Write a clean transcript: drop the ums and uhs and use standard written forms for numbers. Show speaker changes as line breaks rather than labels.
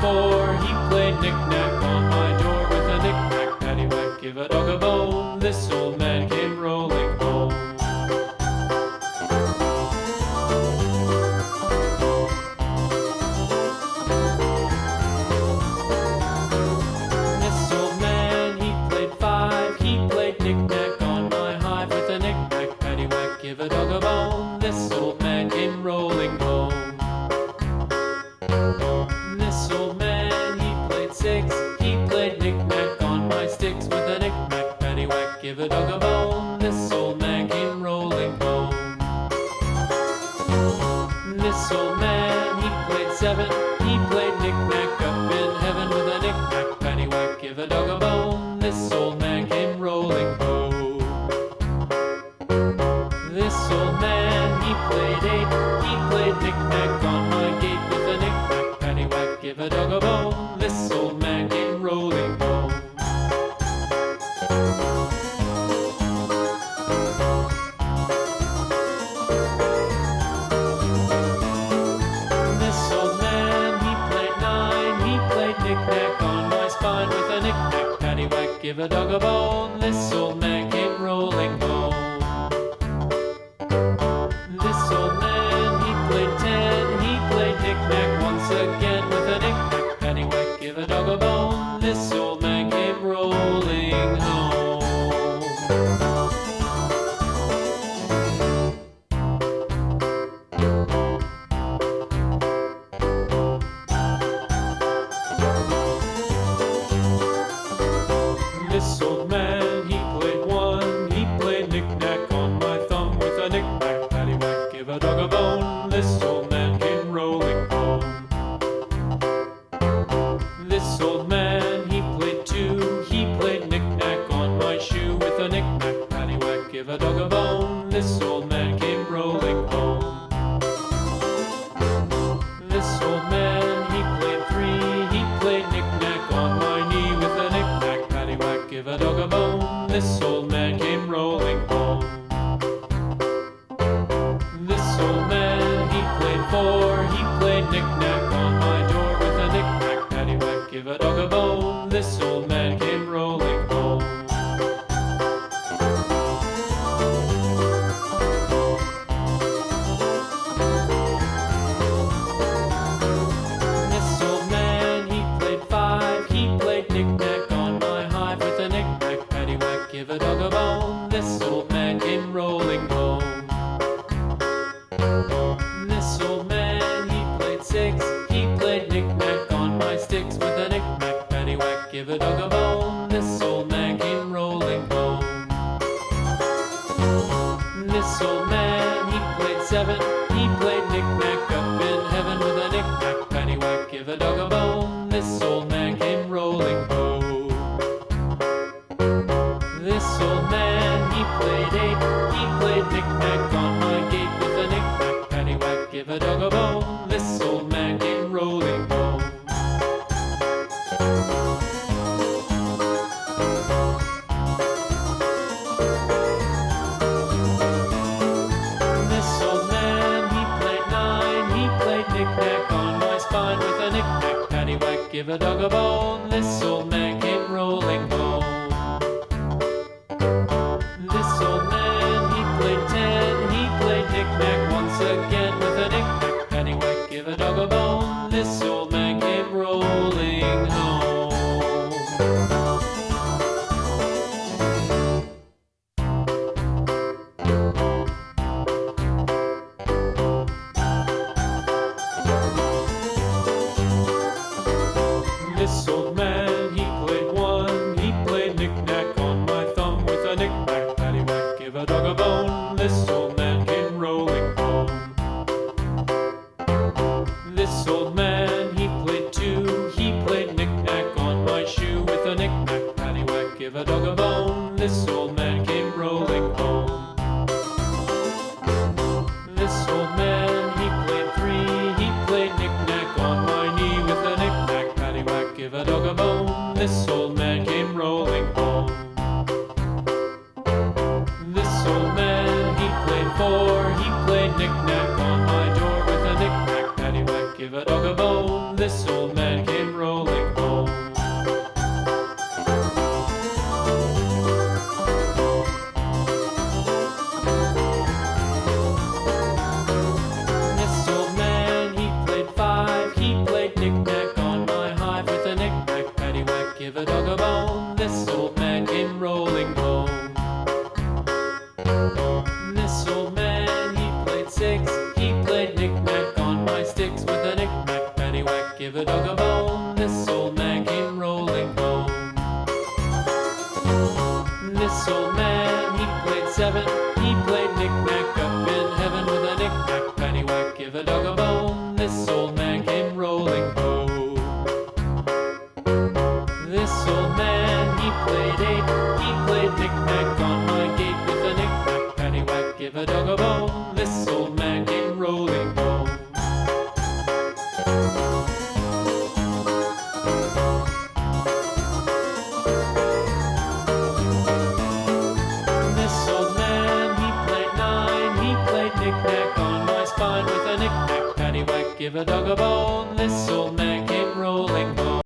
4. He played knick-knack on my door with a knick-knack, paddywhack, give a dog a bone. This old man came rolling home. This old man, he played 5. He played knick-knack on my hive with a knick-knack, paddywhack, give a dog a bone. This old man came rolling home. This old man, he played 6. He played knick-knack on my sticks with a knick-knack, paddywhack, give a dog a bone. This old man came rolling home. This old man, he played 7. He played knick-knack up in heaven with a knick-knack, paddywhack, give a dog a bone. This old man came rolling home. This old man, he played 8. He played knick-knack on my gate with a knick-knack, paddywhack, give a dog a bone. This old man came rolling home. This old man, he played 9. He played knick-knack on my spine with a knick-knack, paddywhack, give a dog a bone. This old man came rolling home. This old man, he played 10. He played knick-knack once again with a knick-knack, paddywhack, give a dog a bone. This old man came rolling home. This old man, he played 1. He played knick-knack on my thumb with a knick-knack, paddywhack, give a dog a bone. This old man came rolling home. This old man, he played 2. He played knick-knack on my shoe with a knick-knack, paddywhack, give a dog a bone. This old man came rolling home. This old man, he played 3. He played knick-knack on my knee with a knick-knack, paddywhack, give a dog a bone. This old man came rolling home. This old man, he played 4. He played knick-knack on my door with a knick-knack, paddywhack, give a dog a bone. This old man came rolling home. This old man, he played 5. He played knick-knack on my hive with a knick-knack, paddywhack, give a dog a bone. This old man came rolling home. This old man, he played 6. He played knick-knack on my sticks with a knick-knack, paddywhack, give a dog a bone. This old man came rolling home. This old man, he played 7. He played knick-knack up in heaven with a knick-knack, paddywhack, give a dog a bone. This old man came rolling home. This old man, he played 8. He played knick-knack on my gate with a knick-knack, paddywhack, give a dog a bone. This old man came rolling home. This old man, he played 9. He played knick-knack on my spine with a knick-knack, paddywhack, give a dog a bone. This old man came rolling home. This old man, he played 10. He played knick-knack once again with a knick-knack, paddywhack, give a dog a bone. This old man came rolling home. This old man, he played 1. He played knick-knack on my thumb with a knick-knack, paddywhack, give a dog a bone. This old man came rolling home. This old man, he played 2. He played knick-knack on my shoe with a knick-knack, paddywhack, give a dog a bone. This old man came rolling home. This old man, he played 3. He played knick-knack on my knee with a knick-knack, paddywhack, give a dog a bone. This old man came rolling home. This old man, he played 4. He played knick-knack on my door with a knick-knack, paddywhack, give a dog a bone. This old man came a dog a bone. This old man came rolling home. This old man, he played seven. He played knick-knack up in heaven with a knick-knack, paddywhack, give a dog a bone. This old man came rolling home. This old man, he played eight. He played knick-knack on my gate with a knick-knack, paddywhack, give a dog a bone. This old man came rolling home. This old man, he played nine. He played knick-knack on my spine with a knick-knack, paddywhack, give a dog a bone. This old man